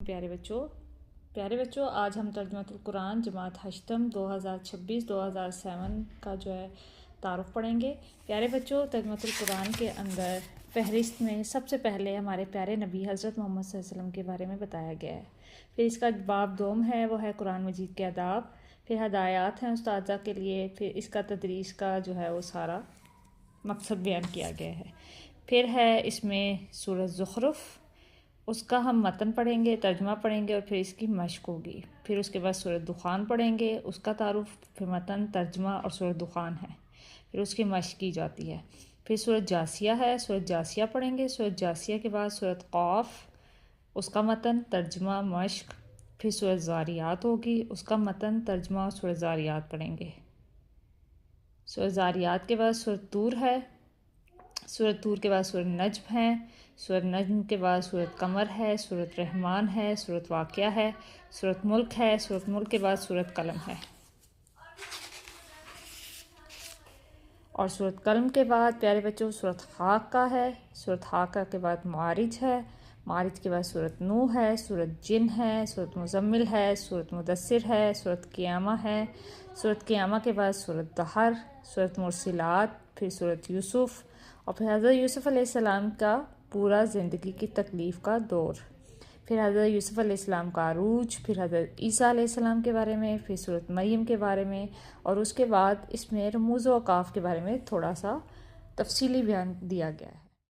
پیارے بچوں آج ہم ترجمۃ القرآن جماعت ہشتم 2026-2007 کا جو ہے تعارف پڑھیں گے۔ پیارے بچوں، ترجمۃ القرآن کے اندر فہرست میں سب سے پہلے ہمارے پیارے نبی حضرت محمد صلی اللہ علیہ وسلم کے بارے میں بتایا گیا ہے۔ پھر اس کا باب دوم ہے، وہ ہے قرآن مجید کے آداب، پھر ہدایات ہیں استاذہ کے لیے، پھر اس کا تدریس کا جو ہے وہ سارا مقصد بیان کیا گیا ہے۔ پھر ہے اس میں سورۃ زخرف، اس کا ہم متن پڑھیں گے، ترجمہ پڑھیں گے اور پھر اس کی مشق ہوگی۔ پھر اس کے بعد سورۃ دخان پڑھیں گے، اس کا تعارف، پھر متن، ترجمہ اور سورۃ دخان ہے، پھر اس کی مشق کی جاتی ہے۔ پھر سورۃ جاسیہ ہے، سورۃ جاسیہ پڑھیں گے، سورۃ جاسیہ کے بعد سورۃ قاف، اس کا متن، ترجمہ، مشق۔ پھر سورۃ زاریات ہوگی، اس کا متن، ترجمہ اور سورۃ زاریات پڑھیں گے۔ سورۃ زاریات کے بعد سورۃ طور ہے، سورۃ طور کے بعد سورۃ نجم ہے، سورۃ نجم کے بعد سورۃ قمر ہے، سورۃ رحمان ہے، سورۃ واقعہ ہے، سورۃ ملک ہے، سورۃ ملک کے بعد سورۃ قلم ہے، اور سورۃ قلم کے بعد پیارے بچوں سورۃ حاقہ ہے، سورۃ حاقہ کے بعد معارج ہے، معارج کے بعد سورۃ نوح ہے، سورۃ جن ہے، سورۃ مزمل ہے، سورۃ مدثر ہے، سورۃ قیامہ ہے، سورۃ قیامہ کے بعد سورۃ دہر، سورۃ مرسلات، پھر سورۃ یوسف، اور پھر حضرت یوسف علیہ السلام کا پورا زندگی کی تکلیف کا دور، پھر حضرت یوسف علیہ السلام کا عروج، پھر حضرت عیسیٰ علیہ السلام کے بارے میں، پھر سورۃ مریم کے بارے میں، اور اس کے بعد اس میں رموز و اوقاف کے بارے میں تھوڑا سا تفصیلی بیان دیا گیا ہے۔